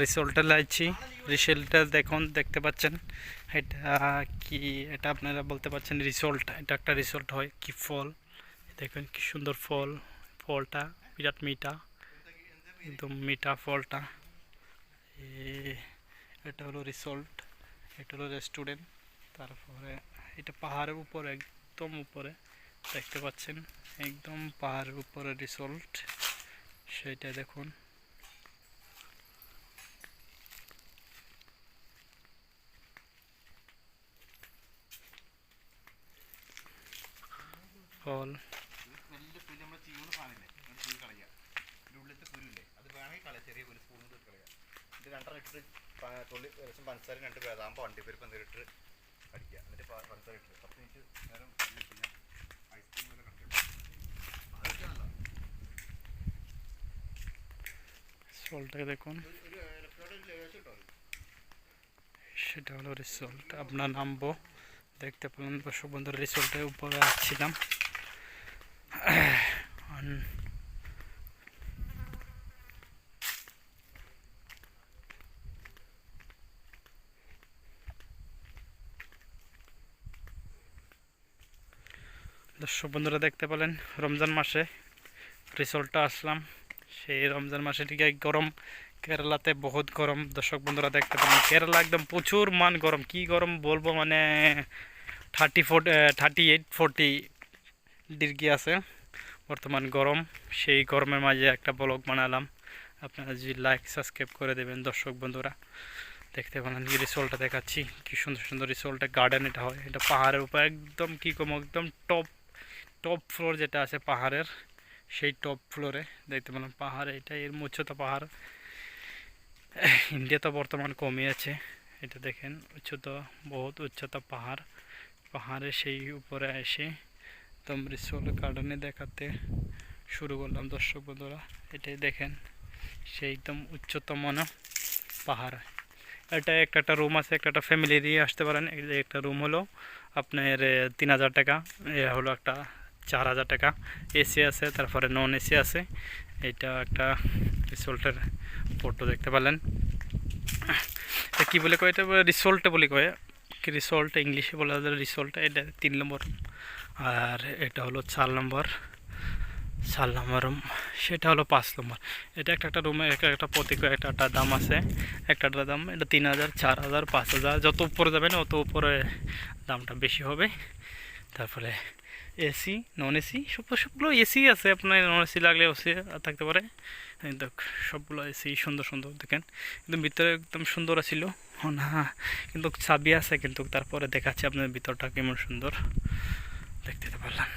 রিসোর্টে লাইছি। রিসোর্টটা দেখুন, দেখতে পাচ্ছেন এটা কি, এটা আপনারা বলতে পারছেন রিসোর্ট। এটা একটা রিসোর্ট হয়। কি ফল দেখুন, কি সুন্দর ফল। ফলটা বিরাট মিঠা, একদম মিঠা ফলটা। এটা হলো রিসোর্ট, এটা হলো রেস্টুরেন্ট। তারপরে এটা পাহাড়ের উপরে, একদম উপরে দেখতে পাচ্ছেন, একদম পাহাড়ের উপরে রিসোর্ট। সেটা দেখুন, ফল। ফলটাকে দেখুন, সেটা হলো রিসোর্ট। আপনার নামবো, দেখতে পেলেন দর্শক বন্ধুরা, রিসোর্টের উপরে আসছিলাম। দর্শক বন্ধুরা দেখতে পেলেন, রমজান মাসে রিসোর্টটা আসলাম। সেই রমজান মাসে ঠিক গরম, কেরালাতে বহুত গরম। দর্শক বন্ধুরা দেখতে পেলেন, কেরালা একদম প্রচুর মান গরম। কি গরম বলবো, মানে 38-40 ডিগ্রি আছে বর্তমান গরম। সেই গরমের মাঝে একটা ব্লগ বানালাম। আপনারা যদি লাইক সাবস্ক্রাইব করে দেবেন দর্শক বন্ধুরা। দেখতে পেলেন কি রিসোর্টটা দেখাচ্ছি, কি সুন্দর সুন্দর রিসোর্টটা, গার্ডেন এটা হয়। এটা পাহাড়ের উপর একদম, কি কম, একদম টপ টপ ফ্লোর যেটা আছে পাহাড়ের, সেই টপ ফ্লোরে দেখতে পেলাম পাহাড়। এটা এর উচ্চতা পাহাড় ইন্ডিয়া তো বর্তমান কমে আছে। এটা দেখেন উচ্চতা, বহুত উচ্চতা পাহাড়। পাহাড়ে সেই উপরে এসে একদম রিসোর্ট গার্ডেনে দেখাতে শুরু করলাম দর্শক বন্ধুরা। এটাই দেখেন, সেই একদম উচ্চতম পাহাড়। এটা একটা রুম আছে, একটা ফ্যামিলি দিয়ে আসতে পারেন। একটা রুম হলো আপনার 3000 টাকা, এ হলো একটা 4000 টাকা। এসি আছে, তারপরে নন এসি আছে। এটা একটা রিসোর্টের ফটো দেখতে পেলেন। এটা কী বলে কয়, এটা রিসোর্টে বলে কয়, কি রিসোর্ট ইংলিশে বলা যায় রিসোর্ট। এটা 3 নম্বর, আর এটা হলো 4 নম্বর রুম, সেটা হলো 5 নম্বর। এটা একটা রুমে একটা প্রতি একটা দাম আছে। একটার দাম এটা 3000, 4000, 5000, যত উপরে যাবেন অত উপরে দামটা বেশি হবে। তারপরে এসি, নন এসি, সবগুলো এসি আছে। আপনার নন এসি লাগলে এসি থাকতে পারে। দেখ, সবগুলো এসি সুন্দর সুন্দর দেখেন, কিন্তু ভিতরে একদম সুন্দর ছিল না, কিন্তু চাবি আছে। কিন্তু তারপরে দেখাচ্ছি আপনার ভিতরটা কেমন সুন্দর, দেখতে পারলেন।